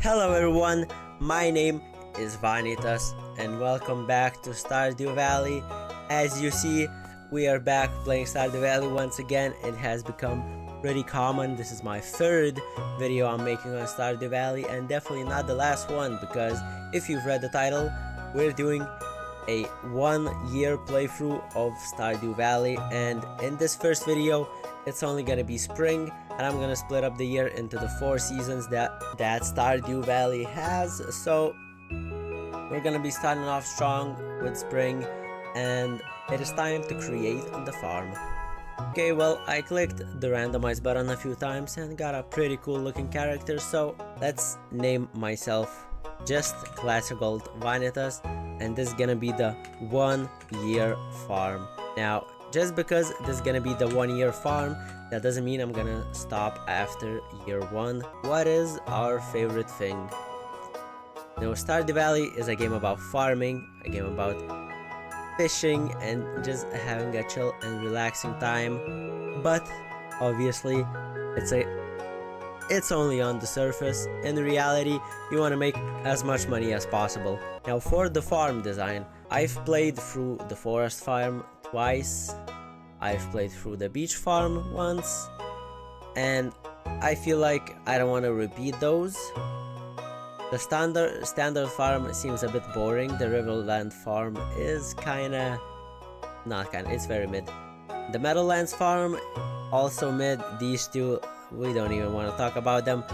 Hello everyone, my name is Vanitas and welcome back to Stardew Valley. As you see, we are back playing Stardew Valley once again. It has become pretty common. This is my third video I'm making on Stardew Valley and definitely not the last one, because if you've read the title, we're doing a 1-year playthrough of Stardew Valley, and in this first video it's only gonna be spring, and I'm gonna split up the year into the 4 seasons that Stardew Valley has. So we're gonna be starting off strong with spring, and it is time to create the farm. Okay, well, I clicked the randomize button a few times and got a pretty cool looking character, so let's name myself just Classic Gold Vanitas, and this is gonna be the 1-year farm. Now, just because this is gonna be the 1-year farm, that doesn't mean I'm gonna stop after year 1. What is our favorite thing? You know, Stardew Valley is a game about farming, a game about fishing, and just having a chill and relaxing time. But obviously, it's only on the surface. In reality, you want to make as much money as possible. Now, for the farm design, I've played through the forest farm twice. I've played through the beach farm once, and I feel like I don't want to repeat those. The standard farm seems a bit boring. The Riverland farm is it's very mid. The Meadowlands farm, also mid. These two, we don't even want to talk about them.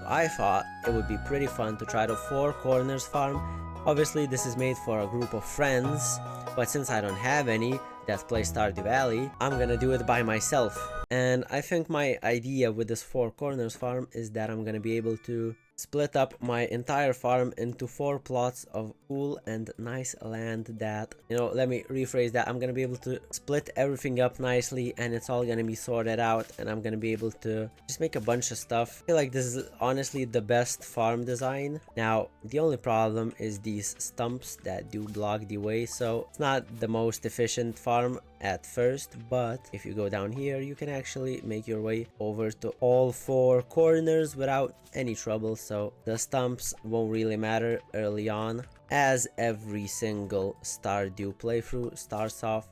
I thought it would be pretty fun to try the Four Corners farm. Obviously, this is made for a group of friends, but since I don't have any that play Stardew Valley, I'm gonna do it by myself. And I think my idea with this Four Corners farm is that I'm gonna be able to split up my entire farm into 4 plots of cool and nice land that, let me rephrase that. I'm gonna be able to split everything up nicely, and it's all gonna be sorted out, and I'm gonna be able to just make a bunch of stuff. I feel like this is honestly the best farm design. Now, the only problem is these stumps that do block the way, so it's not the most efficient farm at first, but if you go down here, you can actually make your way over to all 4 corners without any trouble. So the stumps won't really matter early on. As every single Stardew playthrough starts off,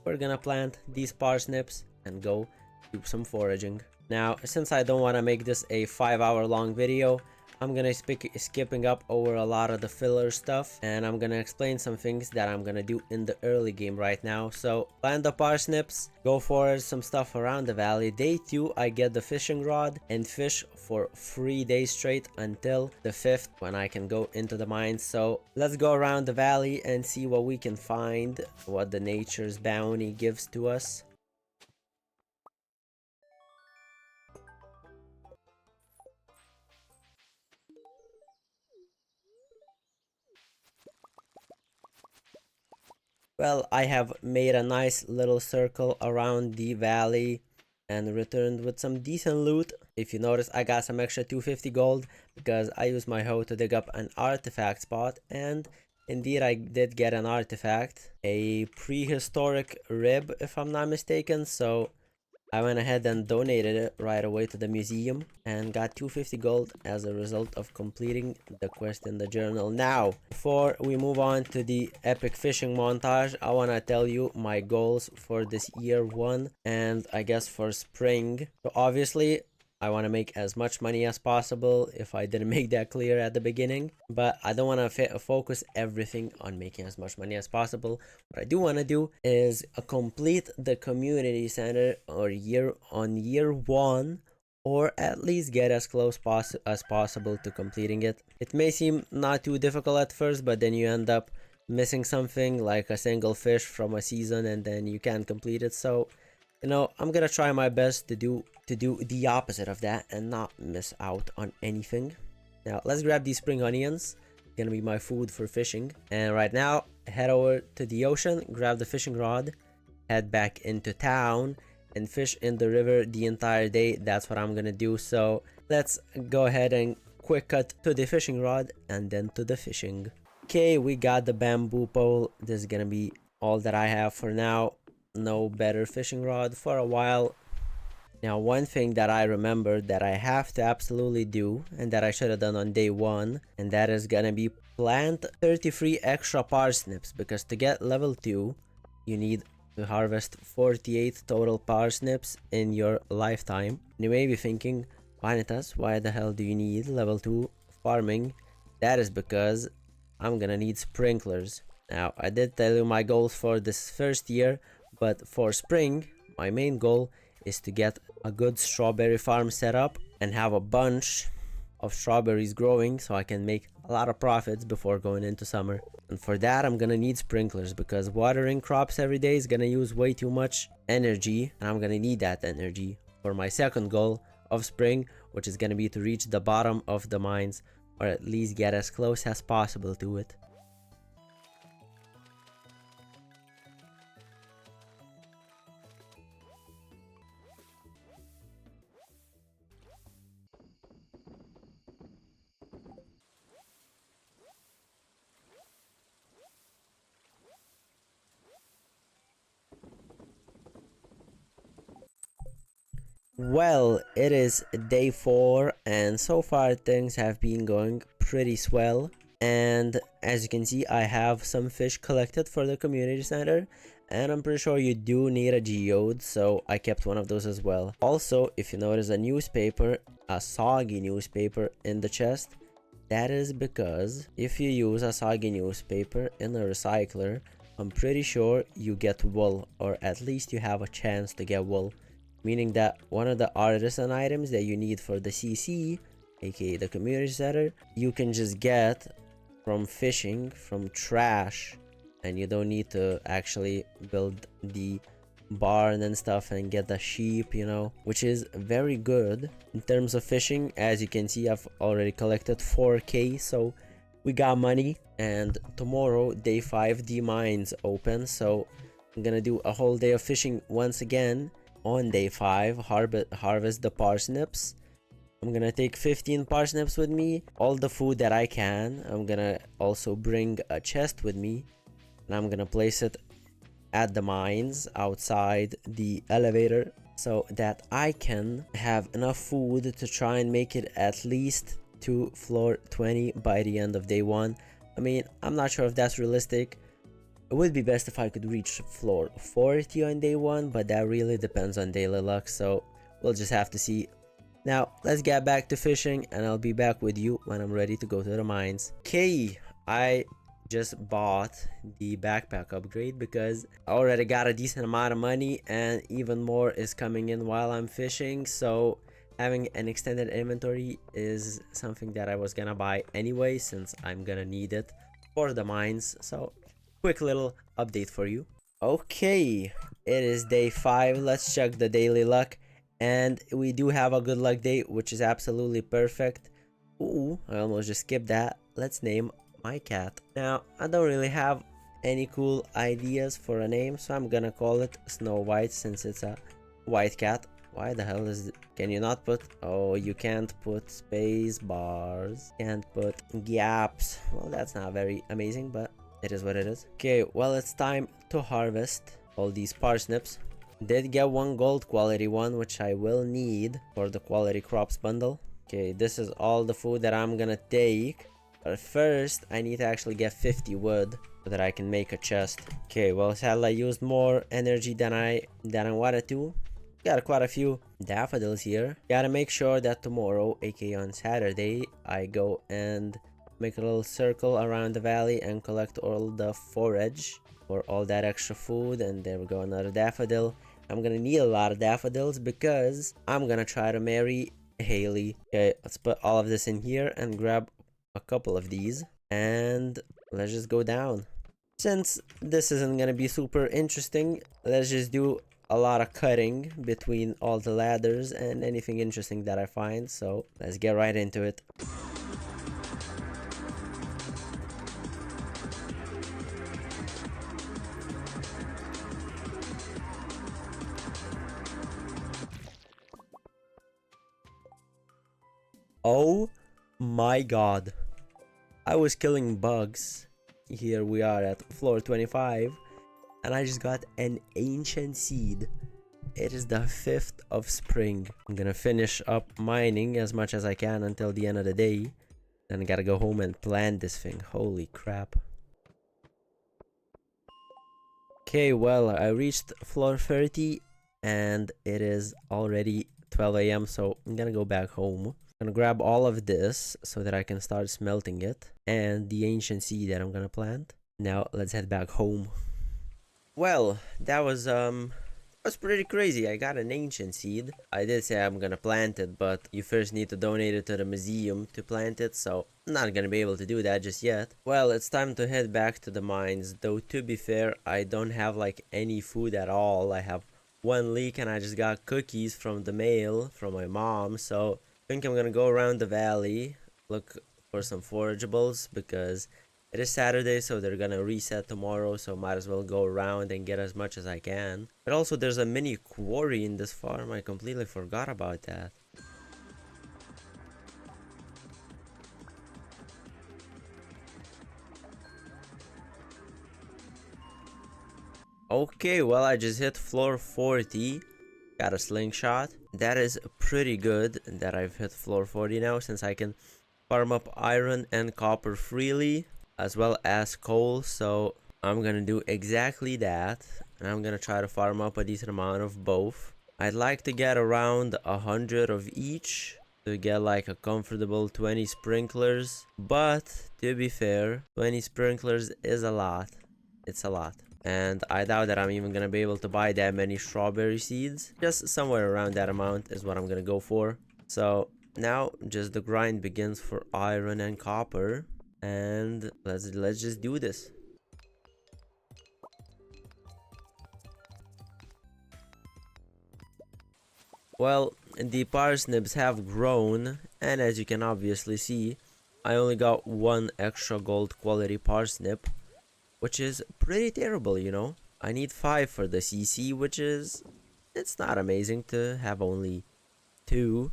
we're gonna plant these parsnips and go do some foraging. Now, since I don't want to make this a 5-hour long video, I'm gonna skipping up over a lot of the filler stuff, and I'm gonna explain some things that I'm gonna do in the early game right now. So plant the parsnips, go forage some stuff around the valley. Day 2, I get the fishing rod and fish for 3 days straight until the 5th, when I can go into the mines. So let's go around the valley and see what we can find, what the nature's bounty gives to us. Well, I have made a nice little circle around the valley and returned with some decent loot. If you notice, I got some extra 250 gold because I used my hoe to dig up an artifact spot, and indeed I did get an artifact, a prehistoric rib if I'm not mistaken. So I went ahead and donated it right away to the museum and got 250 gold as a result of completing the quest in the journal. Now, before we move on to the epic fishing montage, I want to tell you my goals for this year 1 and I guess for spring. So obviously, I want to make as much money as possible, if I didn't make that clear at the beginning. But I don't want to focus everything on making as much money as possible. What I do want to do is complete the community center year 1, or at least get as close as possible to completing it. It may seem not too difficult at first, but then you end up missing something like a single fish from a season, and then you can't complete it. So I'm gonna try my best to do the opposite of that and not miss out on anything. Now, let's grab these spring onions. It's gonna be my food for fishing. And right now, head over to the ocean, grab the fishing rod, head back into town, and fish in the river the entire day. That's what I'm gonna do. So let's go ahead and quick cut to the fishing rod and then to the fishing. Okay, we got the bamboo pole. This is gonna be all that I have for now. No better fishing rod for a while. Now, one thing that I remembered that I have to absolutely do, and that I should have done on day 1, and that is gonna be plant 33 extra parsnips, because to get level 2, you need to harvest 48 total parsnips in your lifetime. You may be thinking, Vanitas, why the hell do you need level 2 farming? That is because I'm gonna need sprinklers. Now, I did tell you my goals for this first year, but for spring, my main goal is to get a good strawberry farm set up and have a bunch of strawberries growing so I can make a lot of profits before going into summer. And for that, I'm gonna need sprinklers, because watering crops every day is gonna use way too much energy, and I'm gonna need that energy for my second goal of spring, which is gonna be to reach the bottom of the mines, or at least get as close as possible to it. Well, it is day 4, and so far things have been going pretty swell. And as you can see, I have some fish collected for the community center, and I'm pretty sure you do need a geode, so I kept one of those as well. Also, if you notice a newspaper, a soggy newspaper in the chest, that is because if you use a soggy newspaper in a recycler, I'm pretty sure you get wool, or at least you have a chance to get wool. Meaning that one of the artisan items that you need for the CC, aka the community center, you can just get from fishing from trash, and you don't need to actually build the barn and stuff and get the sheep, you know, which is very good in terms of fishing. As you can see, I've already collected 4k, so we got money. And tomorrow, day 5, the mines open, so I'm gonna do a whole day of fishing once again. On day 5, harvest the parsnips. I'm gonna take 15 parsnips with me, all the food that I can. I'm gonna also bring a chest with me, and I'm gonna place it at the mines outside the elevator so that I can have enough food to try and make it at least to floor 20 by the end of day 1. I mean, I'm not sure if that's realistic. It would be best if I could reach floor 40 on day 1, but that really depends on daily luck, so we'll just have to see. Now, let's get back to fishing, and I'll be back with you when I'm ready to go to the mines. Okay, I just bought the backpack upgrade because I already got a decent amount of money, and even more is coming in while I'm fishing, so having an extended inventory is something that I was gonna buy anyway, since I'm gonna need it for the mines. So quick little update for you. Okay, it is day 5. Let's check the daily luck, and we do have a good luck day, which is absolutely perfect. Ooh, I almost just skipped that. Let's name my cat. Now, I don't really have any cool ideas for a name, so I'm gonna call it Snow White, since it's a white cat. Why the hell is it? Can you not put... Oh, you can't put space bars. Can't put gaps. Well, that's not very amazing, but it is what it is. Okay, well, it's time to harvest all these parsnips. Did get one gold quality one, which I will need for the quality crops bundle. Okay, this is all the food that I'm gonna take. But first, I need to actually get 50 wood so that I can make a chest. Okay, well, sadly, I used more energy than I wanted to. Got quite a few daffodils here. Gotta make sure that tomorrow, aka on Saturday, I go and make a little circle around the valley and collect all the forage for all that extra food. And there we go, another daffodil. I'm gonna need a lot of daffodils because I'm gonna try to marry Haley. Okay, let's put all of this in here and grab a couple of these, and let's just go down. Since this isn't gonna be super interesting, let's just do a lot of cutting between all the ladders and anything interesting that I find. So let's get right into it. Oh my god, I was killing bugs. Here we are at floor 25, and I just got an ancient seed. it is the 5th of spring. I'm gonna finish up mining as much as I can until the end of the day. Then I gotta go home and plant this thing. Holy crap. Okay, well, I reached floor 30 and it is already 12 a.m. So I'm gonna go back home. I'm gonna grab all of this so that I can start smelting it and the ancient seed that I'm gonna plant. Now let's head back home. Well, that was pretty crazy. I got an ancient seed. I did say I'm gonna plant it, but you first need to donate it to the museum to plant it, so I'm not gonna be able to do that just yet. Well, it's time to head back to the mines, though to be fair, I don't have like any food at all. I have one leek and I just got cookies from the mail from my mom, so I think I'm gonna go around the valley, look for some forageables because it is Saturday, so they're gonna reset tomorrow, so might as well go around and get as much as I can. But also, there's a mini quarry in this farm. I completely forgot about that. Okay, well, I just hit floor 40. Got a slingshot. That is pretty good that I've hit floor 40 now, since I can farm up iron and copper freely, as well as coal. So I'm gonna do exactly that, and I'm gonna try to farm up a decent amount of both. I'd like to get around 100 of each to get like a comfortable 20 sprinklers, but to be fair, 20 sprinklers is a lot. It's a lot, and I doubt that I'm even gonna be able to buy that many strawberry seeds. Just somewhere around that amount is what I'm gonna go for. So now just the grind begins for iron and copper, and let's just do this. Well, the parsnips have grown, and as you can obviously see, I only got one extra gold quality parsnip, which is pretty terrible, you know. I need 5 for the CC, which is, it's not amazing to have only 2.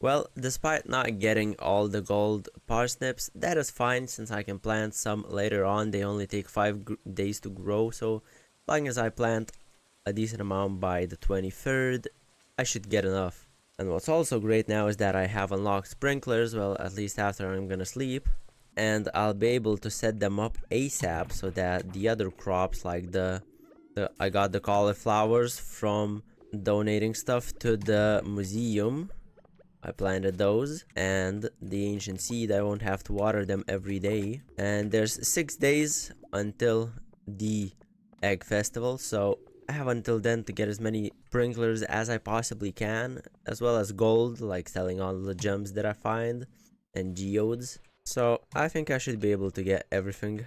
Well, despite not getting all the gold parsnips, that is fine since I can plant some later on. They only take 5 days to grow, so as long as I plant a decent amount by the 23rd, I should get enough. And what's also great now is that I have unlocked sprinklers, well, at least after I'm gonna sleep, and I'll be able to set them up ASAP so that the other crops, like I got the cauliflowers from donating stuff to the museum. I planted those, and the ancient seed, I won't have to water them every day. And there's 6 days until the egg festival, so I have until then to get as many sprinklers as I possibly can, as well as gold, like selling all the gems that I find, and geodes. So I think I should be able to get everything.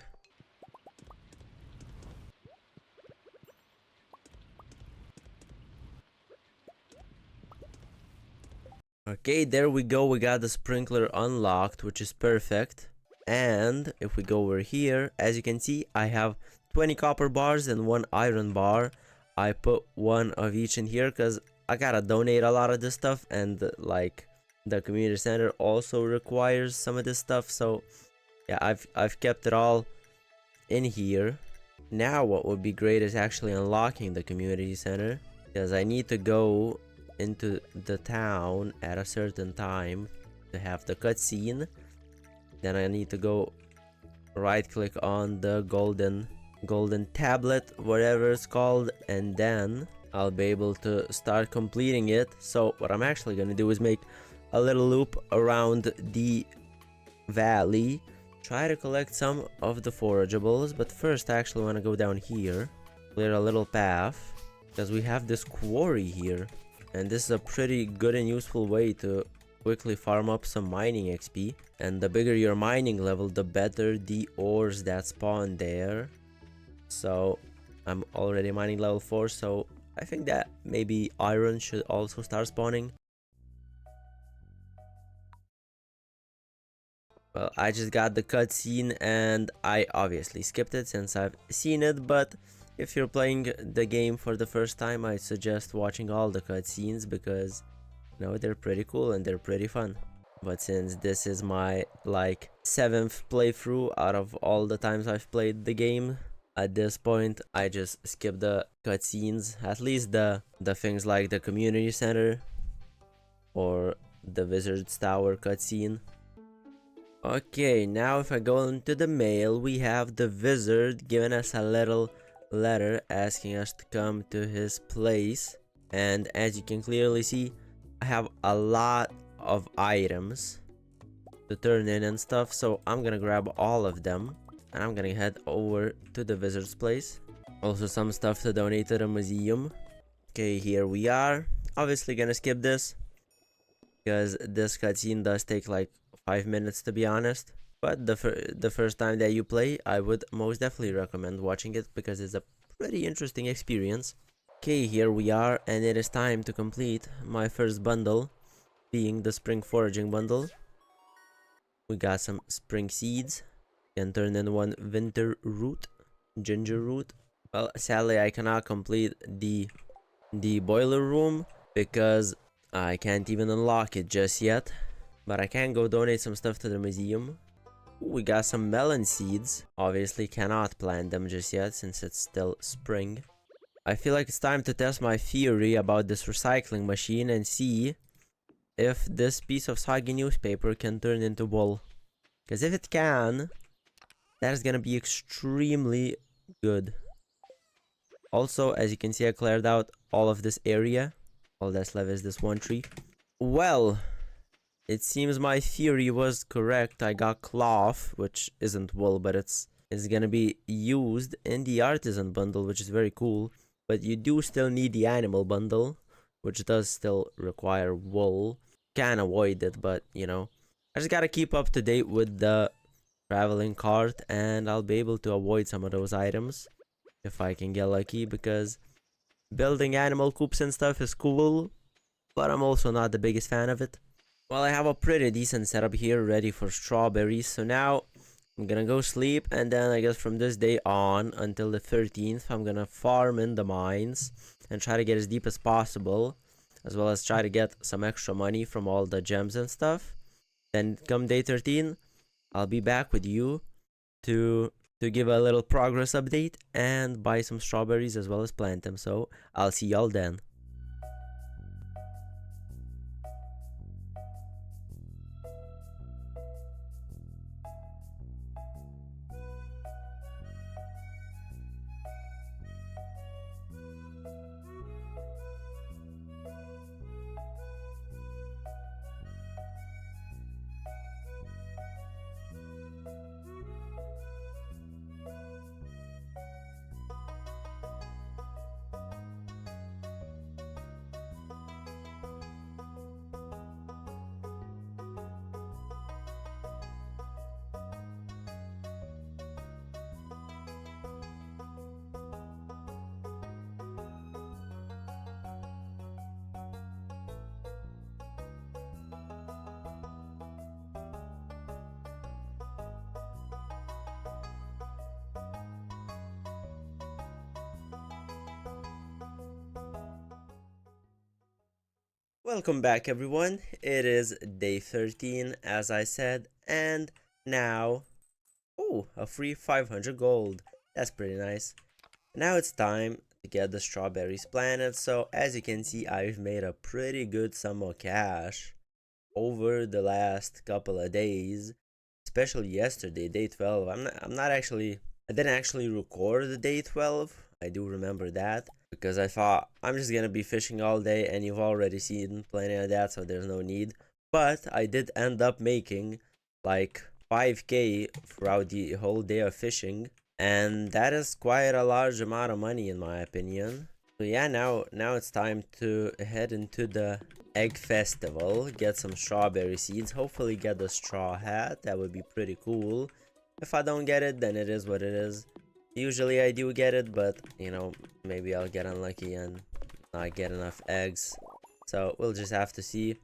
Okay, there we go. We got the sprinkler unlocked, which is perfect. And if we go over here, as you can see, I have 20 copper bars and 1 iron bar. I put one of each in here because I gotta donate a lot of this stuff, and like the community center also requires some of this stuff. So yeah, I've kept it all in here. Now what would be great is actually unlocking the community center, because I need to go into the town at a certain time to have the cutscene. Then I need to go right click on the golden tablet, whatever it's called, and then I'll be able to start completing it. So what I'm actually gonna do is make a little loop around the valley, try to collect some of the forageables, but first I actually want to go down here, clear a little path, because we have this quarry here, and this is a pretty good and useful way to quickly farm up some mining XP. And the bigger your mining level, the better the ores that spawn there. So I'm already mining level 4, so I think that maybe iron should also start spawning. Well, I just got the cutscene and I obviously skipped it since I've seen it, but if you're playing the game for the first time, I suggest watching all the cutscenes because, you know, they're pretty cool and they're pretty fun. But since this is my like 7th playthrough out of all the times I've played the game, At this point, I just skip the cutscenes, at least the things like the community center or the Wizard's Tower cutscene. Okay, now if I go into the mail, we have the wizard giving us a little letter asking us to come to his place. And as you can clearly see, I have a lot of items to turn in and stuff, so I'm gonna grab all of them and I'm gonna head over to the wizard's place. Also some stuff to donate to the museum. Okay, here we are. Obviously gonna skip this because this cutscene does take like 5 minutes to be honest. But the first time that you play, I would most definitely recommend watching it because it's a pretty interesting experience. Okay, here we are, and it is time to complete my first bundle, being the spring foraging bundle. We got some spring seeds. Can turn in one winter root, ginger root. Well, sadly, I cannot complete the boiler room because I can't even unlock it just yet. But I can go donate some stuff to the museum. Ooh, we got some melon seeds. Obviously cannot plant them just yet since it's still spring. I feel like it's time to test my theory about this recycling machine and see if this piece of soggy newspaper can turn into wool. Because if it can, that is gonna be extremely good. Also, as you can see, I cleared out all of this area. All that's left is this one tree. Well, it seems my theory was correct. I got cloth, which isn't wool, but it's gonna be used in the artisan bundle, which is very cool. But you do still need the animal bundle, which does still require wool. Can avoid it, but you know, I just gotta keep up to date with the traveling cart, and I'll be able to avoid some of those items if I can get lucky, because building animal coops and stuff is cool, but I'm also not the biggest fan of it. Well, I have a pretty decent setup here ready for strawberries, so now I'm gonna go sleep, and then I guess from this day on until the 13th, I'm gonna farm in the mines and try to get as deep as possible, as well as try to get some extra money from all the gems and stuff. Then come day 13, I'll be back with you to give a little progress update and buy some strawberries as well as plant them. So I'll see y'all then. Welcome back, everyone. It is day 13, as I said, and now, oh, a free 500 gold. That's pretty nice. Now it's time to get the strawberries planted. So as you can see, I've made a pretty good sum of cash over the last couple of days, especially yesterday, day 12. I didn't actually record the day 12. I do remember that because I thought I'm just gonna be fishing all day, and you've already seen plenty of that, so there's no need. But I did end up making like 5k throughout the whole day of fishing, and that is quite a large amount of money in my opinion. So yeah, now it's time to head into the egg festival, get some strawberry seeds, hopefully get the straw hat. That would be pretty cool. If I don't get it, then it is what it is. Usually I do get it, but you know, maybe I'll get unlucky and not get enough eggs. So we'll just have to see.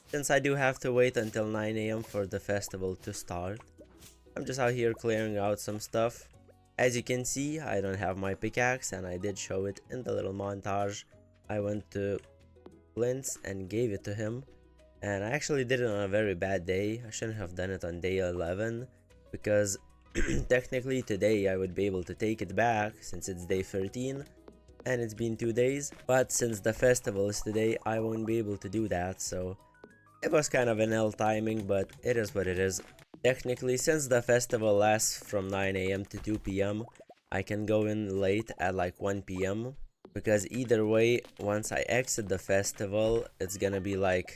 Since I do have to wait until 9 a.m. for the festival to start, I'm just out here clearing out some stuff. As you can see, I don't have my pickaxe, and I did show it in the little montage. I went to Flint's and gave it to him, and I actually did it on a very bad day. I shouldn't have done it on day 11 because Technically today I would be able to take it back since it's day 13 and it's been 2 days, but since the festival is today I won't be able to do that, so it was kind of an L timing, but it is what it is. Technically, since the festival lasts from 9 a.m. to 2 p.m., I can go in late at like 1 p.m. because either way, once I exit the festival, it's gonna be like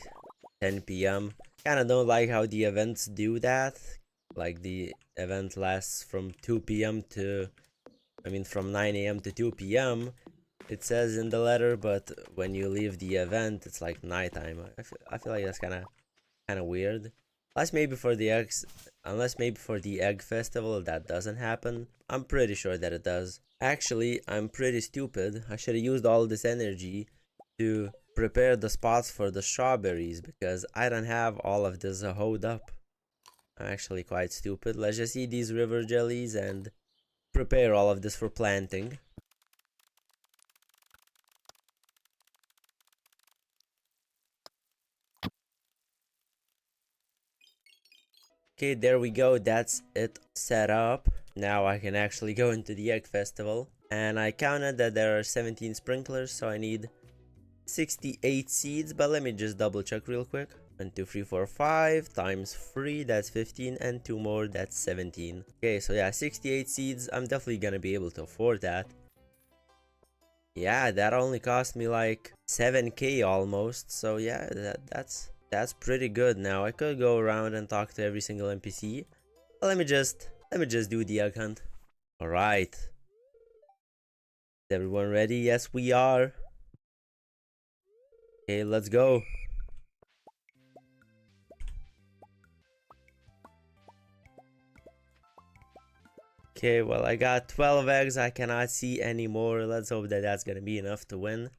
10 p.m. Kinda don't like how the events do that. Like the event lasts from 2 p.m. to, I mean, from 9 a.m. to 2 p.m. It says in the letter, but when you leave the event, it's like nighttime. I feel like that's kind of weird. Unless maybe for the egg festival that doesn't happen. I'm pretty sure that it does. Actually, I'm pretty stupid. I should have used all this energy to prepare the spots for the strawberries because I don't have all of this hoed up. I'm actually quite stupid. Let's just eat these river jellies and prepare all of this for planting. Okay, there we go. That's it set up. Now I can actually go into the egg festival. And I counted that there are 17 sprinklers, so I need 68 seeds. But let me just double check real quick. 1, 2, 3, 4, 5 times 3, that's 15, and 2 more, that's 17. Okay, so yeah, 68 seeds. I'm definitely gonna be able to afford that. Yeah, that only cost me like 7k almost. So yeah, that's pretty good. Now I could go around and talk to every single NPC. But let me just do the egg hunt. All right. Is everyone ready? Yes, we are. Okay, let's go. Okay, well, I got 12 eggs. I cannot see any more. Let's hope that that's gonna be enough to win.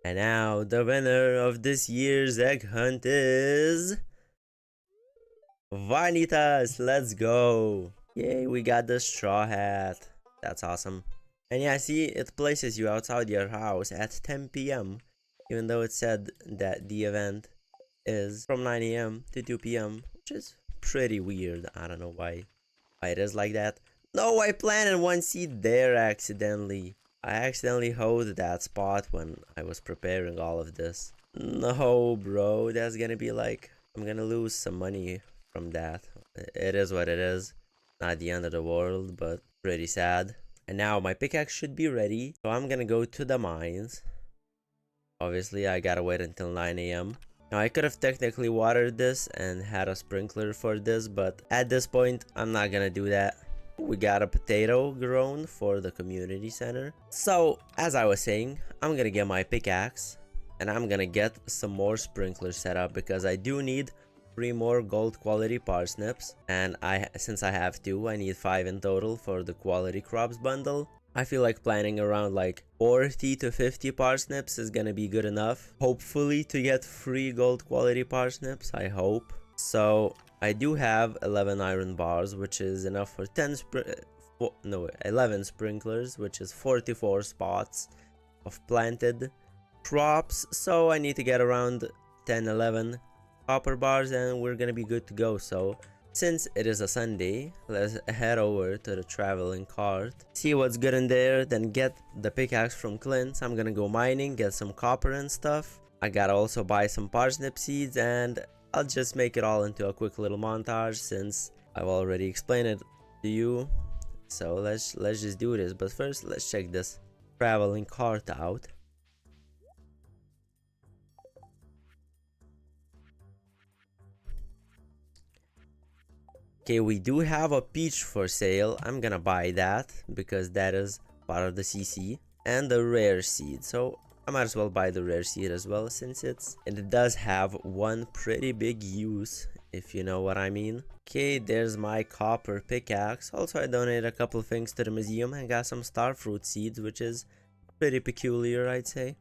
And now, the winner of this year's egg hunt is Vanitas. Let's go. Yay, we got the straw hat. That's awesome. And yeah, see, it places you outside your house at 10 p.m. Even though it said that the event is from 9 a.m. to 2 p.m., which is pretty weird. I don't know why it is like that. No, I planted one seed there accidentally. I accidentally hoed that spot when I was preparing all of this. No, bro, that's gonna be like, I'm gonna lose some money from that. It is what it is. Not the end of the world, but pretty sad. And now my pickaxe should be ready, so I'm gonna go to the mines. Obviously, I gotta wait until 9 a.m. Now, I could have technically watered this and had a sprinkler for this, but at this point, I'm not gonna do that. We got a potato grown for the community center. So, as I was saying, I'm gonna get my pickaxe and I'm gonna get some more sprinklers set up because I do need 3 more gold quality parsnips, and since I have 2, I need 5 in total for the quality crops bundle. I feel like planning around like 40 to 50 parsnips is gonna be good enough. Hopefully to get 3 gold quality parsnips, I hope. So I do have 11 iron bars, which is enough for 11 sprinklers, which is 44 spots of planted crops. So I need to get around 10, 11 copper bars and we're gonna be good to go. So since it is a Sunday, let's head over to the traveling cart, see what's good in there, then get the pickaxe from Clint. I'm gonna go mining, get some copper and stuff. I gotta also buy some parsnip seeds, and I'll just make it all into a quick little montage since I've already explained it to you. So let's just do this. But first, let's check this traveling cart out. Okay, we do have a peach for sale. I'm gonna buy that because that is part of the CC, and the rare seed. So I might as well buy the rare seed as well since it does have one pretty big use, if you know what I mean. Okay, there's my copper pickaxe. Also, I donated a couple things to the museum and got some starfruit seeds, which is pretty peculiar, I'd say.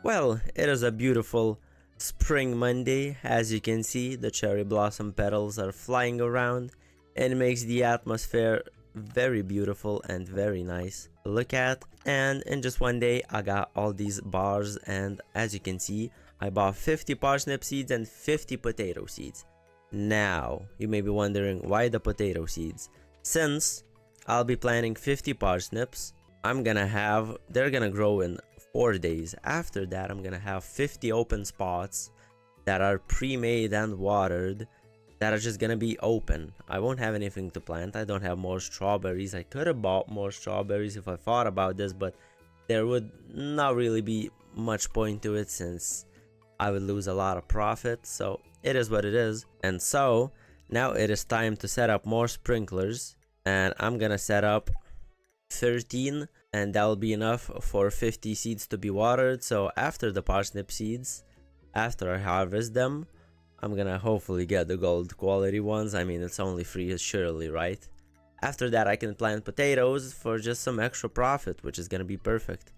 Well, it is a beautiful Spring Monday. As you can see, the cherry blossom petals are flying around and it makes the atmosphere very beautiful and very nice to look at. And in just one day I got all these bars, and as you can see, I bought 50 parsnip seeds and 50 potato seeds. Now you may be wondering why the potato seeds. Since I'll be planting 50 parsnips, they're gonna grow in 4 days. After that, I'm gonna have 50 open spots that are pre-made and watered, that are just gonna be open. I won't have anything to plant. I don't have more strawberries. I could have bought more strawberries if I thought about this, but there would not really be much point to it since I would lose a lot of profit. So it is what it is. And so now it is time to set up more sprinklers, and I'm gonna set up 13, and that will be enough for 50 seeds to be watered. So after the parsnip seeds, after I harvest them, I'm gonna hopefully get the gold quality ones. I mean, it's only free surely, right? After that, I can plant potatoes for just some extra profit, which is gonna be perfect.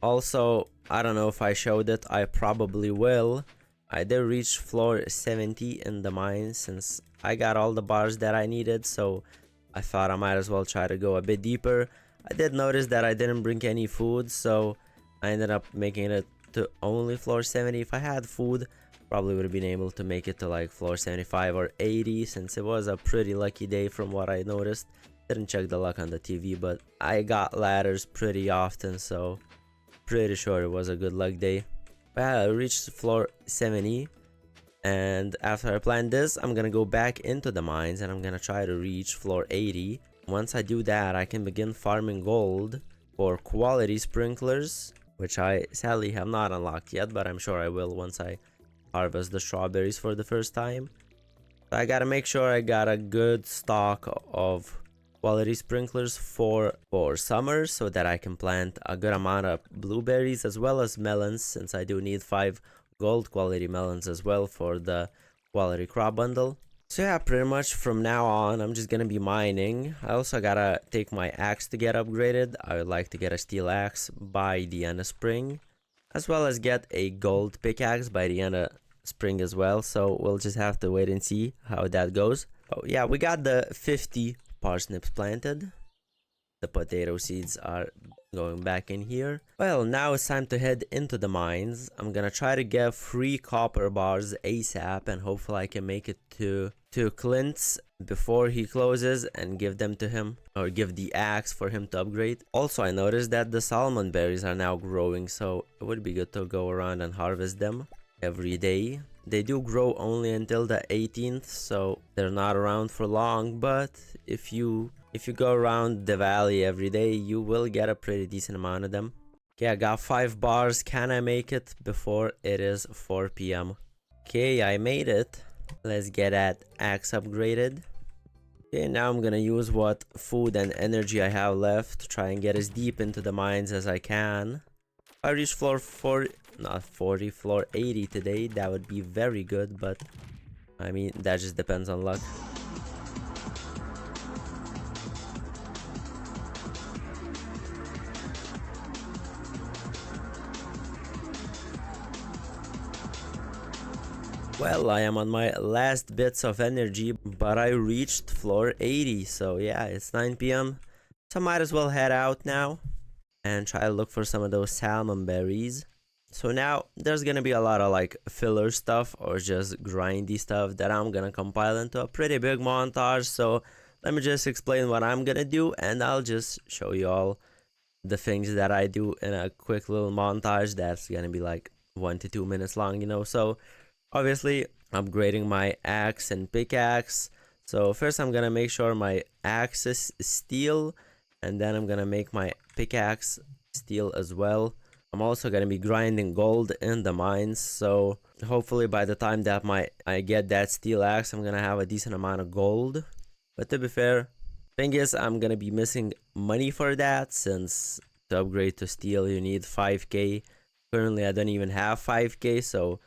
Also, I don't know if I showed it, I probably will. I did reach floor 70 in the mine since I got all the bars that I needed, so I thought I might as well try to go a bit deeper. I did notice that I didn't bring any food, so I ended up making it to only floor 70. If I had food, probably would have been able to make it to like floor 75 or 80, since it was a pretty lucky day from what I noticed. Didn't check the luck on the TV, but I got ladders pretty often, so pretty sure it was a good luck day. But I reached floor 70, and after I plant this, I'm gonna go back into the mines and I'm gonna try to reach floor 80. Once I do that, I can begin farming gold for quality sprinklers, which I sadly have not unlocked yet, but I'm sure I will once I harvest the strawberries for the first time. So I gotta make sure I got a good stock of quality sprinklers for summer, so that I can plant a good amount of blueberries as well as melons, since I do need 5 gold quality melons as well for the quality crop bundle. So yeah, pretty much from now on I'm just gonna be mining. I also gotta take my axe to get upgraded. I would like to get a steel axe by the end of spring, as well as get a gold pickaxe by the end of spring as well. So we'll just have to wait and see how that goes. Oh yeah, we got the 50 parsnips planted. The potato seeds are going back in here. Well, now it's time to head into the mines. I'm gonna try to get 3 copper bars ASAP, and hopefully I can make it to Clint's before he closes and give them to him, or give the axe for him to upgrade. Also, I noticed that the salmon berries are now growing, so it would be good to go around and harvest them every day. They do grow only until the 18th, so they're not around for long, but if you go around the valley every day, you will get a pretty decent amount of them. Okay, I got 5 bars. Can I make it before it is 4 p.m? Okay, I made it. Let's get that axe upgraded. Okay, now I'm gonna use what food and energy I have left to try and get as deep into the mines as I can. If I reach floor 40, not 40, floor 80 today, that would be very good, but I mean, that just depends on luck. Well, I am on my last bits of energy, but I reached floor 80, so yeah, it's 9 p.m. So I might as well head out now and try to look for some of those salmon berries. So now there's gonna be a lot of like filler stuff or just grindy stuff that I'm gonna compile into a pretty big montage. So let me just explain what I'm gonna do, and I'll just show you all the things that I do in a quick little montage that's gonna be like 1 to 2 minutes long, you know. So obviously upgrading my axe and pickaxe. So first I'm gonna make sure my axe is steel, and then I'm gonna make my pickaxe steel as well. I'm also gonna be grinding gold in the mines, so hopefully by the time that I get that steel axe, I'm gonna have a decent amount of gold. But to be fair, thing is, I'm gonna be missing money for that, since to upgrade to steel you need 5k. Currently I don't even have 5k, so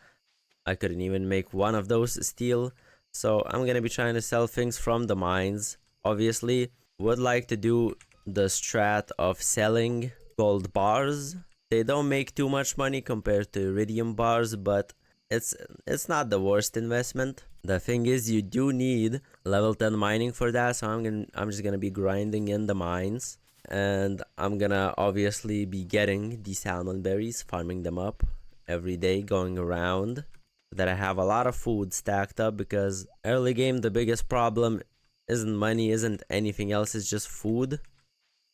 I couldn't even make one of those steel. So I'm gonna be trying to sell things from the mines. Obviously would like to do the strat of selling gold bars. They don't make too much money compared to iridium bars, but it's it's not the worst investment. The thing is, you do need level 10 mining for that, so I'm just gonna be grinding in the mines, and I'm gonna obviously be getting the salmon berries, farming them up every day, going around, that I have a lot of food stacked up, because early game the biggest problem isn't money, isn't anything else, it's just food.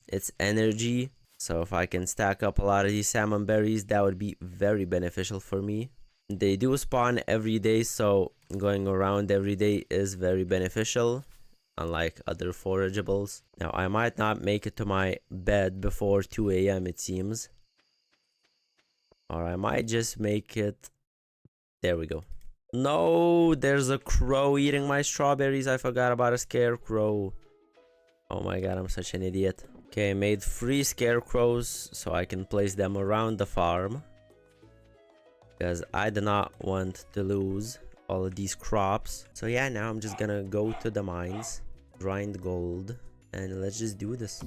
It's energy. So if I can stack up a lot of these salmon berries, that would be very beneficial for me. They do spawn every day, so going around every day is very beneficial, unlike other forageables. Now, I might not make it to my bed before 2 a.m. it seems. Or I might just make it... There we go. No, there's a crow eating my strawberries. I forgot about a scarecrow. Oh my god, I'm such an idiot. Okay, I made 3 scarecrows so I can place them around the farm, because I do not want to lose all of these crops. So yeah, now I'm just gonna go to the mines, grind gold, and let's just do this.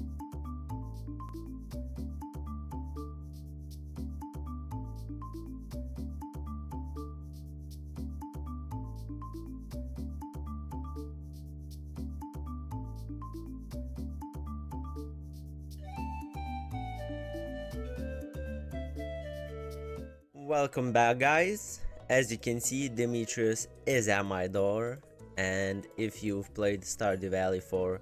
Welcome back, guys. As you can see, Demetrius is at my door, and if you've played Stardew Valley for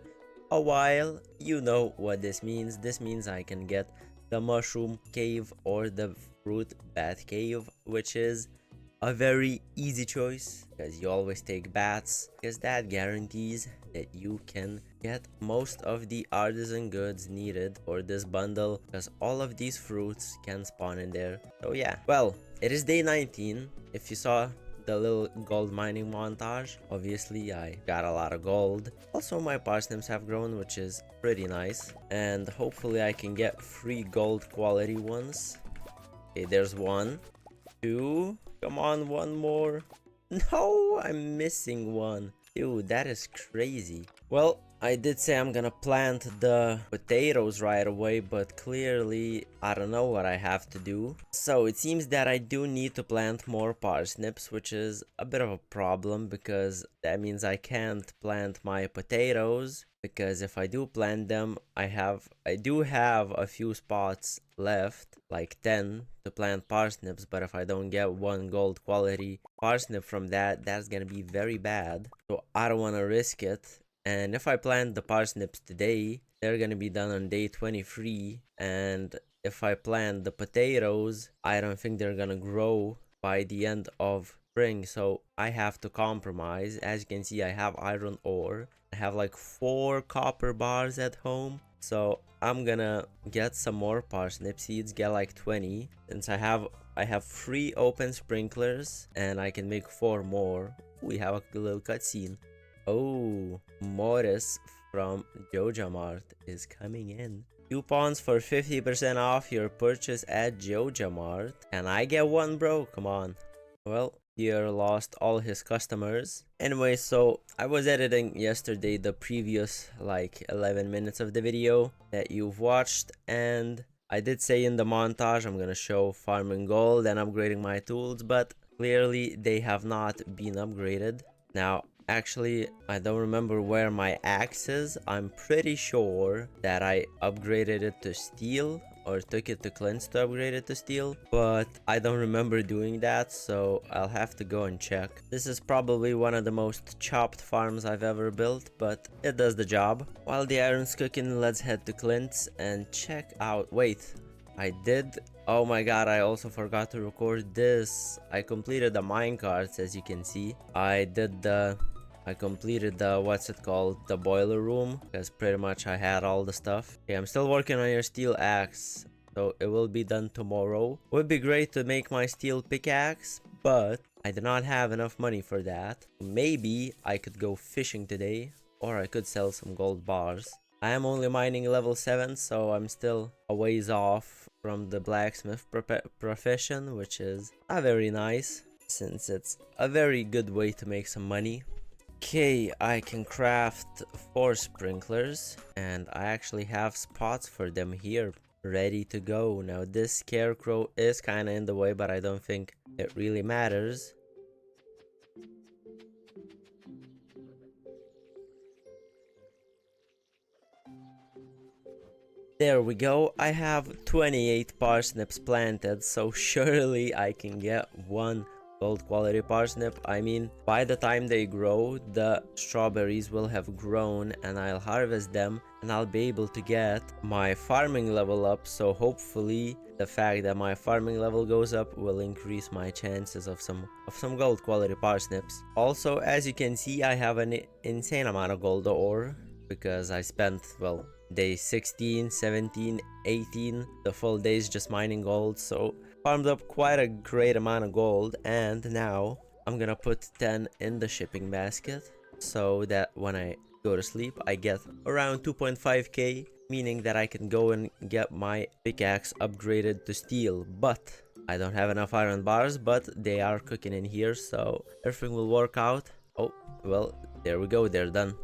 a while, you know what this means. This means I can get the mushroom cave or the fruit bat cave, which is a very easy choice, because you always take bats, because that guarantees that you can get most of the artisan goods needed for this bundle, because all of these fruits can spawn in there. So yeah, well, it is day 19. If you saw the little gold mining montage, obviously I got a lot of gold. Also, my parsnips have grown, which is pretty nice, and hopefully I can get 3 gold quality ones. Okay, there's 1, 2, come on, 1 more. No, I'm missing 1. Dude, that is crazy. Well, I did say I'm gonna plant the potatoes right away, but clearly I don't know what I have to do. So it seems that I do need to plant more parsnips, which is a bit of a problem, because that means I can't plant my potatoes, because if I do plant them, I do have a few spots left, like 10 to plant parsnips, but if I don't get 1 gold quality parsnip from that, that's gonna be very bad. So I don't want to risk it. And if I plant the parsnips today, they're gonna be done on day 23. And if I plant the potatoes, I don't think they're gonna grow by the end of spring. So I have to compromise. As you can see, I have iron ore. I have like 4 copper bars at home. So I'm gonna get some more parsnip seeds, get like 20. Since I have 3 open sprinklers, and I can make 4 more. We have a little cutscene. Oh, Morris from Joja Mart is coming in. Coupons for 50% off your purchase at Joja Mart. Can I get 1, bro? Come on. Well, Pierre lost all his customers. Anyway, so I was editing yesterday the previous like 11 minutes of the video that you've watched, and I did say in the montage I'm gonna show farming gold and upgrading my tools, but clearly they have not been upgraded. Now, actually, I don't remember where my axe is. I'm pretty sure that I upgraded it to steel, or took it to Clint's to upgrade it to steel, but I don't remember doing that, so I'll have to go and check. This is probably one of the most chopped farms I've ever built, but it does the job. While the iron's cooking, let's head to Clint's and check out... Wait, I did... Oh my god, I also forgot to record this. I completed the minecarts, as you can see. I completed the, what's it called, the boiler room, because pretty much I had all the stuff. Okay, I'm still working on your steel axe, so it will be done tomorrow. Would be great to make my steel pickaxe, but I do not have enough money for that. Maybe I could go fishing today, or I could sell some gold bars. I am only mining level 7, so I'm still a ways off from the blacksmith profession, which is not very nice, since it's a very good way to make some money. Okay, I can craft 4 sprinklers, and I actually have spots for them here ready to go. Now this scarecrow is kind of in the way, but I don't think it really matters. There we go. I have 28 parsnips planted, so surely I can get one gold quality parsnip. I mean, by the time they grow, the strawberries will have grown and I'll harvest them and I'll be able to get my farming level up. So hopefully the fact that my farming level goes up will increase my chances of some gold quality parsnips. Also, as you can see, I have an insane amount of gold ore because I spent, well, day 16, 17, 18, the full days just mining gold, so farmed up quite a great amount of gold. And now I'm gonna put 10 in the shipping basket so that when I go to sleep I get around 2.5k, meaning that I can go and get my pickaxe upgraded to steel. But I don't have enough iron bars, but they are cooking in here, so everything will work out. Oh, well, there we go, they're done.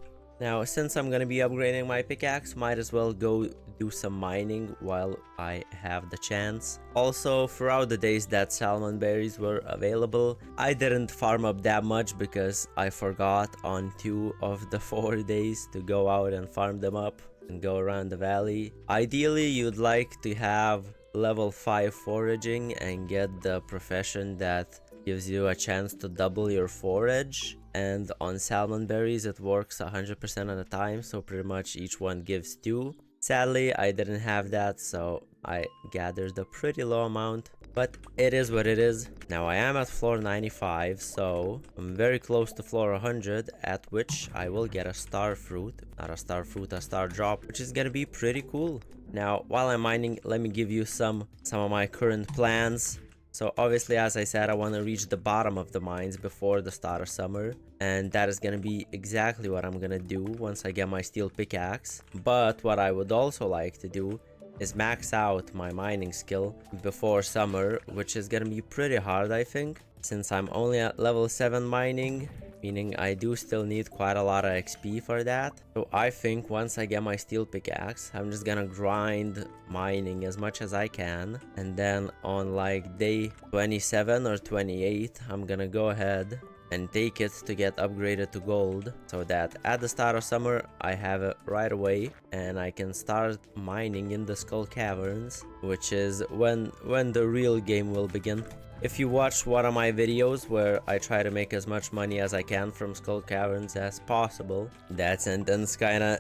Now, since I'm gonna be upgrading my pickaxe, might as well go do some mining while I have the chance. Also, throughout the days that salmon berries were available, I didn't farm up that much because I forgot on 2 of the 4 days to go out and farm them up and go around the valley. Ideally, you'd like to have level 5 foraging and get the profession that gives you a chance to double your forage. And on salmon berries it works 100% of the time, so pretty much each one gives 2. Sadly, I didn't have that, so I gathered a pretty low amount, but it is what it is. Now I am at floor 95, so I'm very close to floor 100, at which I will get a star fruit, not a star fruit, a star drop, which is gonna be pretty cool. Now, while I'm mining, let me give you some of my current plans. So obviously, as I said, I want to reach the bottom of the mines before the start of summer, and that is going to be exactly what I'm going to do once I get my steel pickaxe. But what I would also like to do is max out my mining skill before summer, which is going to be pretty hard, I think, since I'm only at level 7 mining, meaning I do still need quite a lot of XP for that. So I think once I get my steel pickaxe, I'm just gonna grind mining as much as I can, and then on like day 27 or 28, I'm gonna go ahead and take it to get upgraded to gold, so that at the start of summer I have it right away and I can start mining in the skull caverns, which is when the real game will begin. If you watched one of my videos where I try to make as much money as I can from skull caverns as possible, that sentence kinda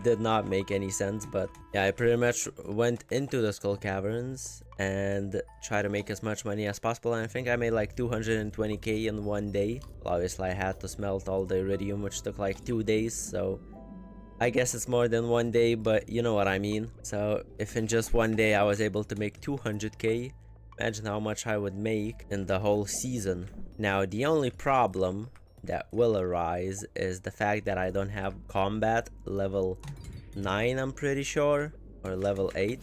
did not make any sense, but yeah, I pretty much went into the skull caverns and try to make as much money as possible, and I think I made like 220k in one day. Well, obviously I had to smelt all the iridium, which took like 2 days, so I guess it's more than one day, but you know what I mean. So if in just one day I was able to make 200k, imagine how much I would make in the whole season. Now, the only problem that will arise is the fact that I don't have combat level 9, I'm pretty sure, or level 8,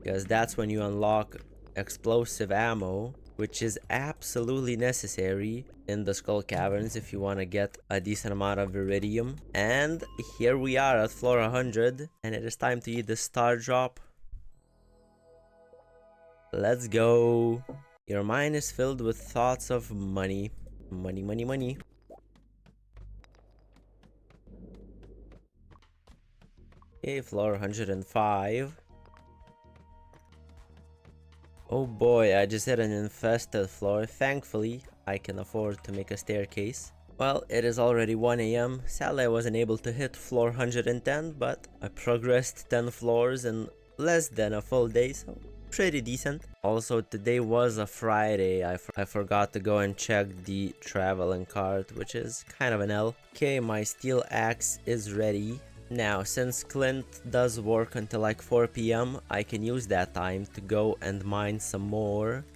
because that's when you unlock explosive ammo, which is absolutely necessary in the skull caverns if you want to get a decent amount of iridium. And here we are at floor 100, and it is time to eat the star drop. Let's go. Your mind is filled with thoughts of money. Money, money, money. Okay, floor 105. Oh boy, I just hit an infested floor. Thankfully, I can afford to make a staircase. Well, it is already 1 AM. Sadly, I wasn't able to hit floor 110, but I progressed 10 floors in less than a full day, so pretty decent. Also, today was a Friday. I forgot to go and check the traveling cart, which is kind of an L. Okay, my steel axe is ready. Now, since Clint does work until like 4 PM, I can use that time to go and mine some more.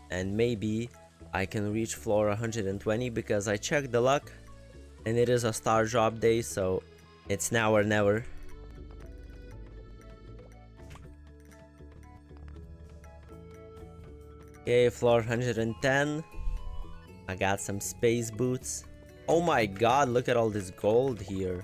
And maybe I can reach floor 120 because I checked the luck and it is a star drop day, so it's now or never. Okay, floor 110. I got some space boots. Oh my god, look at all this gold here.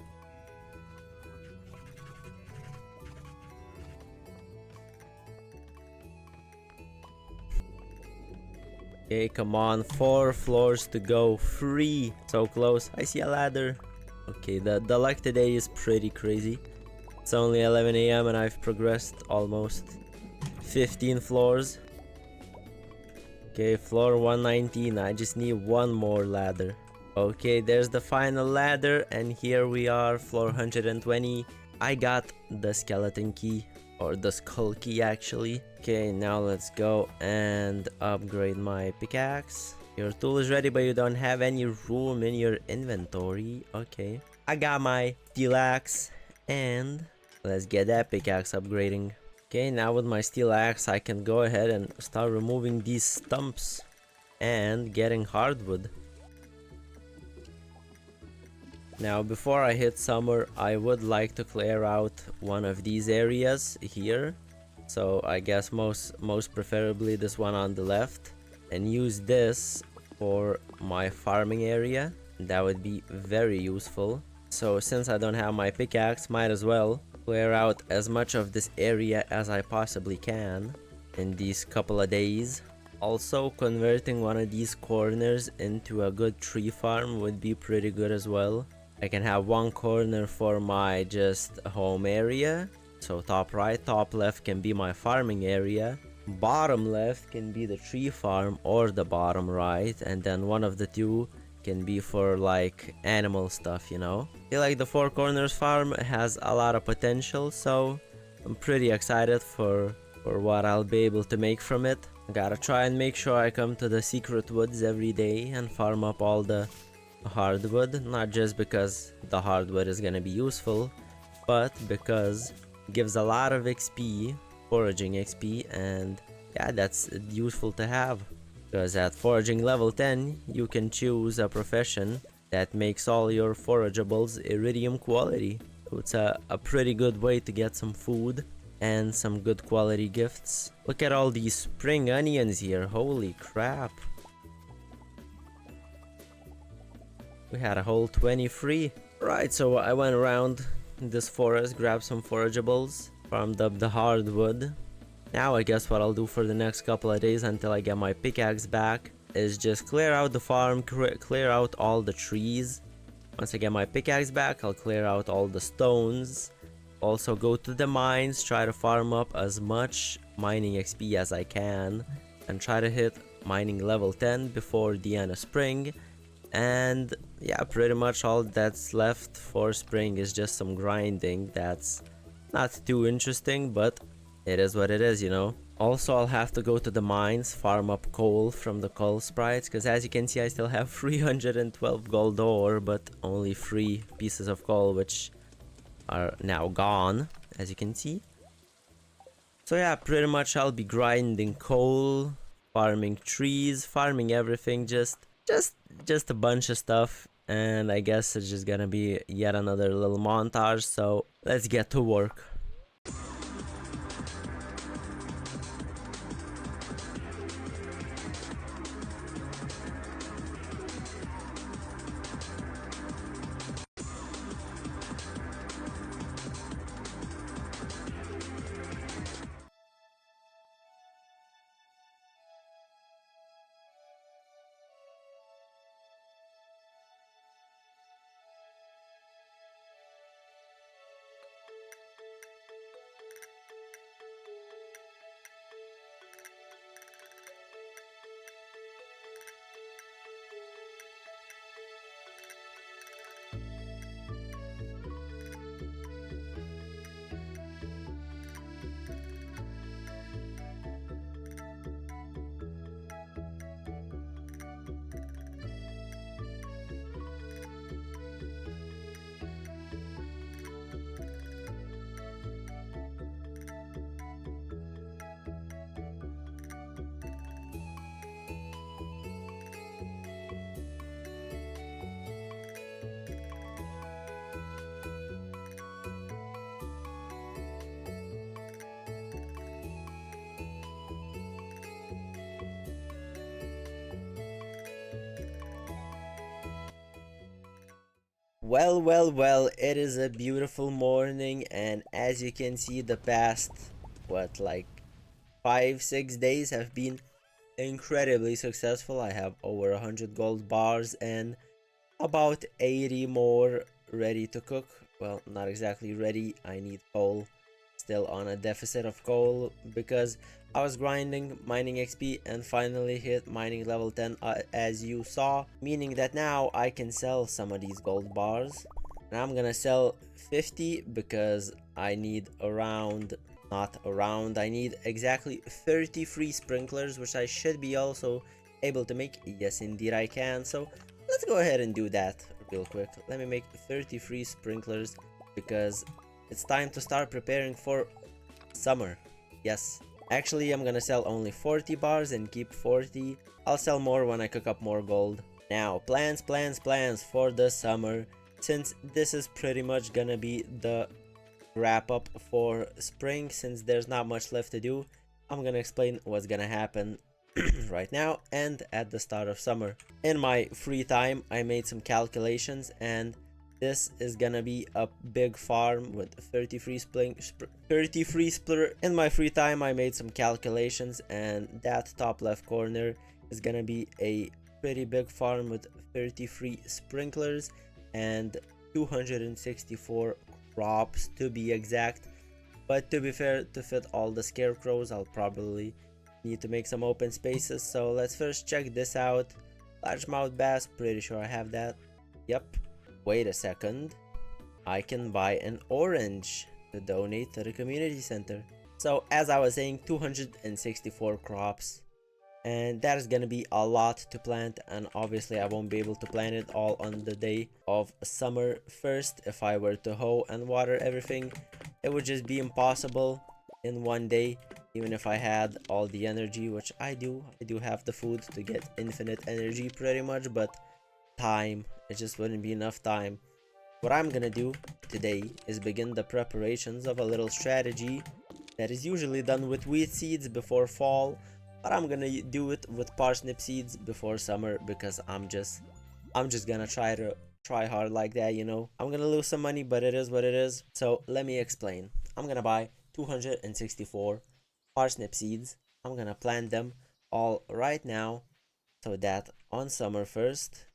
Okay, come on. 4 floors to go. 3. So close. I see a ladder. Okay, the luck today is pretty crazy. It's only 11 a.m. and I've progressed almost 15 floors. Okay, floor 119. I just need one more ladder. Okay, there's the final ladder, and here we are, floor 120. I got the skeleton key, or the skull key actually. Okay, now let's go and upgrade my pickaxe. Your tool is ready, but you don't have any room in your inventory. Okay, I got my steel axe, and let's get that pickaxe upgrading. Okay, now with my steel axe, I can go ahead and start removing these stumps and getting hardwood. Now, before I hit summer, I would like to clear out one of these areas here. So I guess most preferably this one on the left, and use this for my farming area. That would be very useful. So since I don't have my pickaxe, might as well clear out as much of this area as I possibly can in these couple of days. Also, converting one of these corners into a good tree farm would be pretty good as well. I can have one corner for my just home area. So top right, top left can be my farming area. Bottom left can be the tree farm, or the bottom right. And then one of the two can be for like animal stuff, you know. I feel like the Four Corners farm has a lot of potential, so I'm pretty excited for what I'll be able to make from it. I gotta try and make sure I come to the secret woods every day and farm up all the hardwood, not just because the hardwood is gonna be useful, but because it gives a lot of XP, foraging XP, and yeah, that's useful to have. Because at foraging level 10, you can choose a profession that makes all your forageables iridium quality. So it's a pretty good way to get some food and some good quality gifts. Look at all these spring onions here, holy crap. We had a whole 23. Right, so I went around this forest, grabbed some forageables, farmed up the hardwood. Now I guess what I'll do for the next couple of days until I get my pickaxe back is just clear out the farm, clear out all the trees. Once I get my pickaxe back, I'll clear out all the stones. Also go to the mines, try to farm up as much mining XP as I can, and try to hit mining level 10 before the end of spring. And yeah, pretty much all that's left for spring is just some grinding. That's not too interesting, but it is what it is, you know. Also, I'll have to go to the mines, farm up coal from the coal sprites, because as you can see, I still have 312 gold ore, but only 3 pieces of coal, which are now gone, as you can see. So yeah, pretty much I'll be grinding coal, farming trees, farming everything, just a bunch of stuff. And I guess it's just gonna be yet another little montage, so let's get to work. Well, it is a beautiful morning, and as you can see, the past, what, like 5, 6 days have been incredibly successful. I have over 100 gold bars and about 80 more ready to cook. Well, not exactly ready, I need coal. Still on a deficit of coal because I was grinding mining XP and finally hit mining level 10 as you saw, meaning that now I can sell some of these gold bars. And I'm gonna sell 50 because I need I need exactly 30 free sprinklers, which I should be also able to make. Yes, indeed I can. So let's go ahead and do that real quick. Let me make 30 free sprinklers because it's time to start preparing for summer. Yes. Actually, I'm gonna sell only 40 bars and keep 40. I'll sell more when I cook up more gold. Now, plans for the summer. Since this is pretty much gonna be the wrap up for spring, since there's not much left to do, I'm gonna explain what's gonna happen right now and at the start of summer. In my free time, I made some calculations, and this is gonna be a big farm with 30 free splitter. In my free time, I made some calculations, and that top left corner is gonna be a pretty big farm with 30 free sprinklers and 264 crops to be exact. But to be fair, to fit all the scarecrows, I'll probably need to make some open spaces. So let's first check this out. Largemouth bass, pretty sure I have that. Yep. Wait a second. I can buy an orange to donate to the community center. So as I was saying, 264 crops. And that is gonna be a lot to plant, and obviously I won't be able to plant it all on the day of summer 1st. If I were to hoe and water everything, it would just be impossible in one day, even if I had all the energy, which I do have the food to get infinite energy pretty much, but time, it just wouldn't be enough time. What I'm gonna do today is begin the preparations of a little strategy that is usually done with wheat seeds before fall, but I'm gonna do it with parsnip seeds before summer because I'm just gonna try hard like that, you know. I'm gonna lose some money, but it is what it is. So let me explain. I'm gonna buy 264 parsnip seeds. I'm gonna plant them all right now so that on summer 1st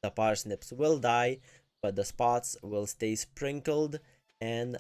the parsnips will die, but the spots will stay sprinkled and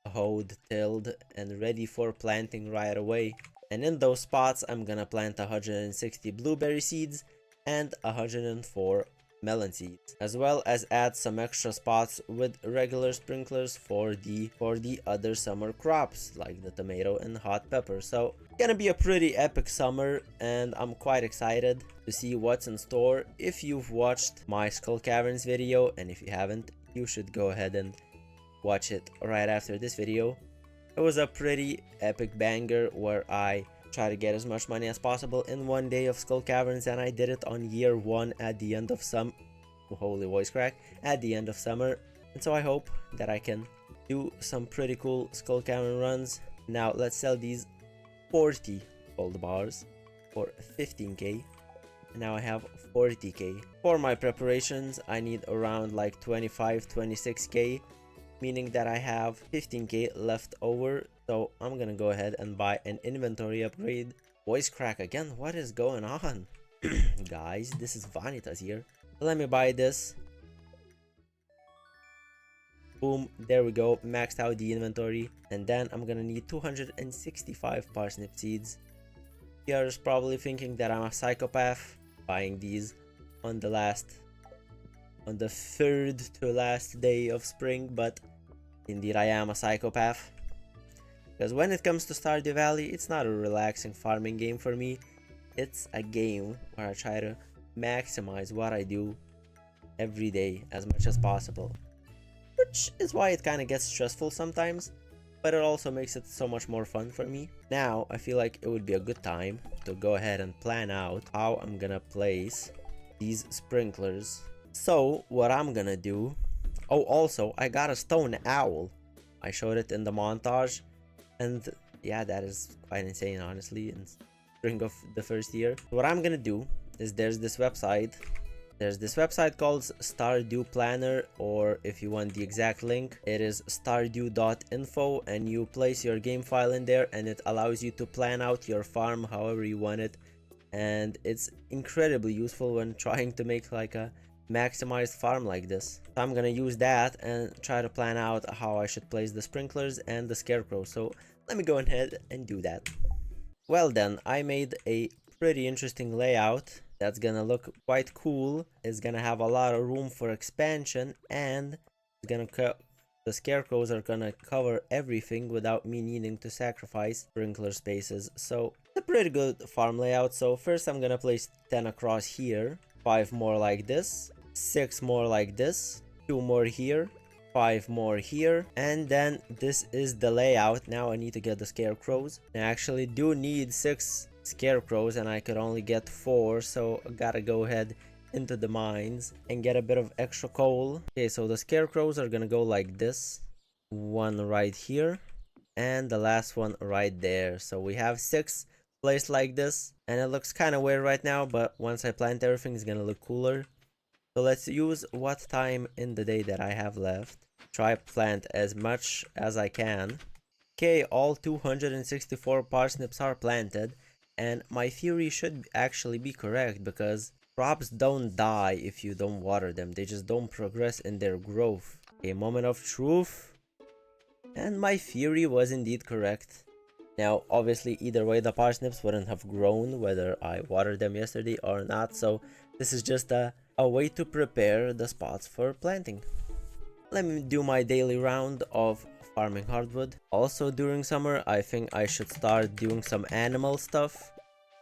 hoed, tilled, and ready for planting right away. And in those spots, I'm gonna plant 160 blueberry seeds and 104 melon seeds, as well as add some extra spots with regular sprinklers for the other summer crops like the tomato and hot pepper. So gonna be a pretty epic summer, and I'm quite excited to see what's in store. If you've watched my Skull Caverns video, and if you haven't, you should go ahead and watch it right after this video. It was a pretty epic banger where I try to get as much money as possible in one day of Skull Caverns, and I did it on year 1 at the end of holy voice crack, at the end of summer. And so I hope that I can do some pretty cool Skull Cavern runs. Now let's sell these 40 gold bars for 15k. And now I have 40k. For my preparations, I need around like 25-26k, meaning that I have 15k left over. So I'm gonna go ahead and buy an inventory upgrade. Voice crack again, what is going on? Guys, this is Vanitas here. Let me buy this. Boom, there we go, maxed out the inventory. And then I'm gonna need 265 parsnip seeds. You're probably thinking that I'm a psychopath buying these on the 3rd to last day of spring, but indeed I am a psychopath. Because when it comes to Stardew Valley, it's not a relaxing farming game for me. It's a game where I try to maximize what I do every day as much as possible. Which is why it kind of gets stressful sometimes, but it also makes it so much more fun for me. Now, I feel like it would be a good time to go ahead and plan out how I'm gonna place these sprinklers. So, what I'm gonna do... Oh, also, I got a stone owl. I showed it in the montage, and yeah, that is quite insane, honestly, in spring of the 1st year. What I'm gonna do is there's this website. There's this website called Stardew Planner, or if you want the exact link, it is stardew.info, and you place your game file in there and it allows you to plan out your farm however you want it. And it's incredibly useful when trying to make like a maximized farm like this. So I'm gonna use that and try to plan out how I should place the sprinklers and the scarecrow. So let me go ahead and do that. Well then, I made a pretty interesting layout that's gonna look quite cool. It's gonna have a lot of room for expansion, and it's gonna the scarecrows are gonna cover everything without me needing to sacrifice sprinkler spaces. So it's a pretty good farm layout. So first I'm gonna place 10 across here, 5 more like this, 6 more like this, 2 more here, 5 more here, and then this is the layout. Now I need to get the scarecrows. I actually do need 6 scarecrows and I could only get 4, so I gotta go ahead into the mines and get a bit of extra coal. Okay, so the scarecrows are gonna go like this, one right here and the last one right there. So we have 6 placed like this, and it looks kind of weird right now, but once I plant everything it's gonna look cooler. So let's use what time in the day that I have left. Try plant as much as I can. Okay, all 264 parsnips are planted, and my theory should actually be correct because crops don't die if you don't water them. They just don't progress in their growth. A moment of truth. And my theory was indeed correct. Now, obviously, either way, the parsnips wouldn't have grown whether I watered them yesterday or not, so this is just a way to prepare the spots for planting. Let me do my daily round of farming hardwood. Also, during summer, I think I should start doing some animal stuff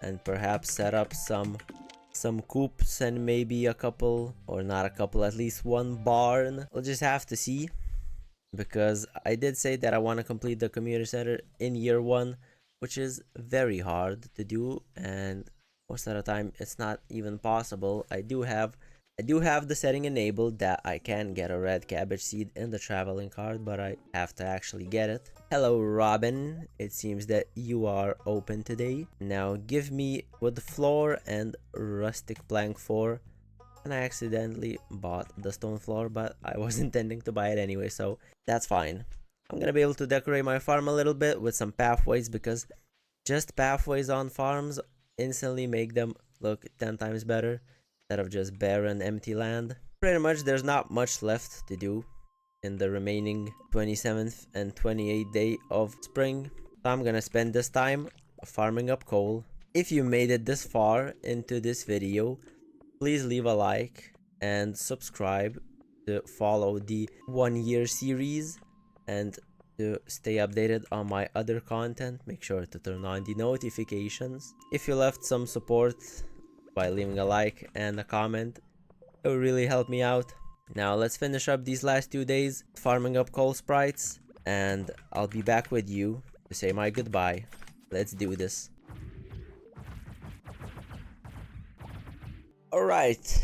and perhaps set up some coops and maybe a couple, or not a couple, at least one barn. We'll just have to see, because I did say that I want to complete the community center in year 1, which is very hard to do, and most of the time it's not even possible. I do have the setting enabled that I can get a red cabbage seed in the traveling cart, but I have to actually get it. Hello Robin, it seems that you are open today. Now give me wood floor and rustic plank 4. And I accidentally bought the stone floor, but I was intending to buy it anyway, so that's fine. I'm gonna be able to decorate my farm a little bit with some pathways, because just pathways on farms instantly make them look 10 times better instead of just barren empty land. Pretty much there's not much left to do in the remaining 27th and 28th day of spring, so I'm gonna spend this time farming up coal. If you made it this far into this video, please leave a like and subscribe to follow the 1-year series, and to stay updated on my other content, make sure to turn on the notifications. If you left some support by leaving a like and a comment, it would really help me out. Now let's finish up these last 2 days farming up coal sprites, and I'll be back with you to say my goodbye. Let's do this. Alright,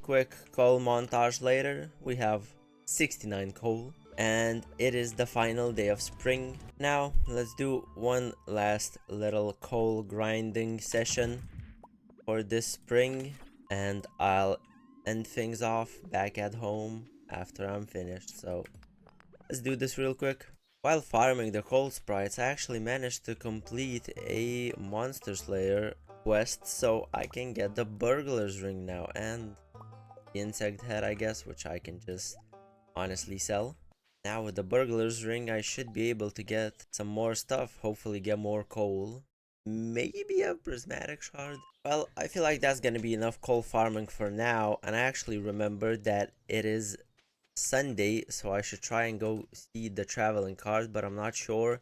quick coal montage later. We have 69 coal, and it is the final day of spring. Now, let's do one last little coal grinding session for this spring, and I'll end things off back at home after I'm finished. So, let's do this real quick. While farming the coal sprites, I actually managed to complete a monster slayer quest, so I can get the burglar's ring now and the insect head, I guess, which I can just honestly sell. Now with the burglar's ring I should be able to get some more stuff, hopefully get more coal, maybe a prismatic shard. Well, I feel like that's gonna be enough coal farming for now, and I actually remembered that it is Sunday, so I should try and go see the traveling cart, but I'm not sure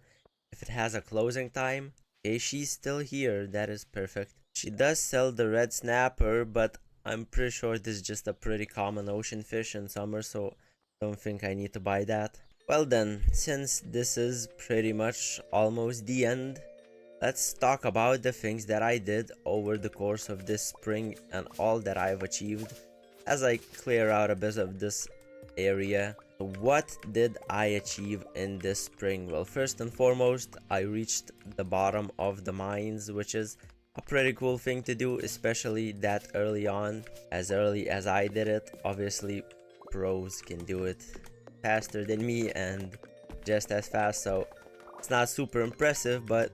if it has a closing time. Okay, she's still here. That is perfect. She does sell the red snapper, but I'm pretty sure this is just a pretty common ocean fish in summer, so don't think I need to buy that. Well then, since this is pretty much almost the end, let's talk about the things that I did over the course of this spring and all that I've achieved as I clear out a bit of this area. What did I achieve in this spring? Well, first and foremost, I reached the bottom of the mines, which is a pretty cool thing to do, especially that early on, as early as I did it. Obviously, pros can do it faster than me and just as fast, so it's not super impressive, but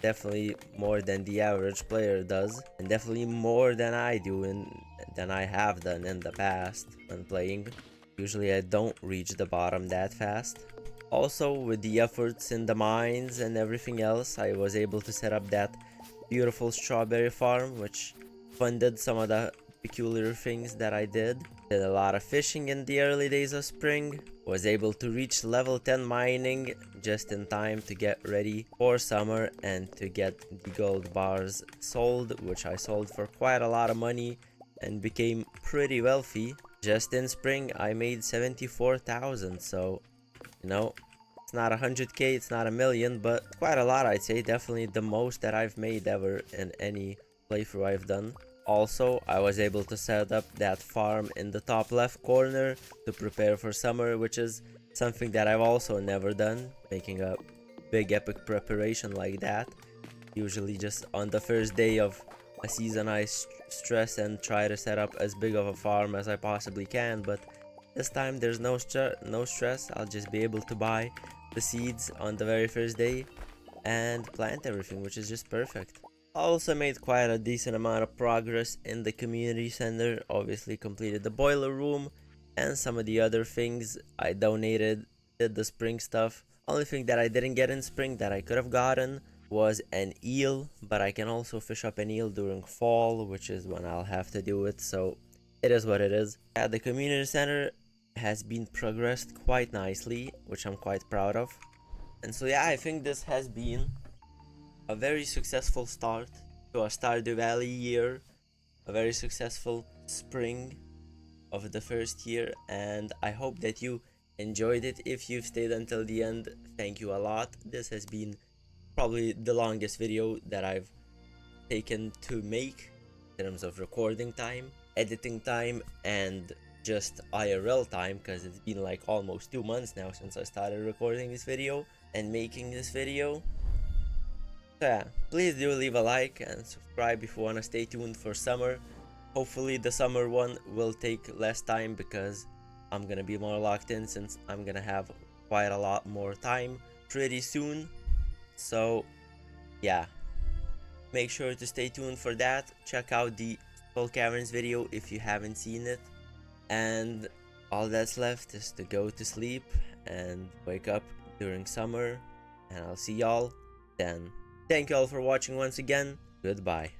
definitely more than the average player does, and definitely more than I do and than I have done in the past when playing. Usually I don't reach the bottom that fast. Also, with the efforts in the mines and everything else, I was able to set up that beautiful strawberry farm, which funded some of the peculiar things that I did. Did a lot of fishing in the early days of spring. Was able to reach level 10 mining just in time to get ready for summer and to get the gold bars sold, which I sold for quite a lot of money and became pretty wealthy. Just in spring I made 74,000, so you know, it's not 100k, it's not a million, but quite a lot, I'd say. Definitely the most that I've made ever in any playthrough I've done. Also, I was able to set up that farm in the top left corner to prepare for summer, which is something that I've also never done, making a big epic preparation like that. Usually just on the first day of a season I stress and try to set up as big of a farm as I possibly can, but this time there's no stress. I'll just be able to buy the seeds on the very first day and plant everything, which is just perfect. I also made quite a decent amount of progress in the community center. Obviously completed the boiler room and some of the other things I donated, did the spring stuff. Only thing that I didn't get in spring that I could have gotten was an eel, but I can also fish up an eel during fall, which is when I'll have to do it, so it is what it is. At the community center has been progressed quite nicely, which I'm quite proud of. And so yeah, I think this has been a very successful start to a Stardew Valley year, a very successful spring of the first year, and I hope that you enjoyed it. If you've stayed until the end, thank you a lot. This has been probably the longest video that I've taken to make in terms of recording time, editing time, and just IRL time, because it's been like almost 2 months now since I started recording this video and making this video. So yeah, please do leave a like and subscribe if you want to stay tuned for summer. Hopefully the summer one will take less time because I'm gonna be more locked in, since I'm gonna have quite a lot more time pretty soon. So yeah, make sure to stay tuned for that. Check out the Skull Caverns video if you haven't seen it. And all that's left is to go to sleep and wake up during summer. And I'll see y'all then. Thank you all for watching once again. Goodbye.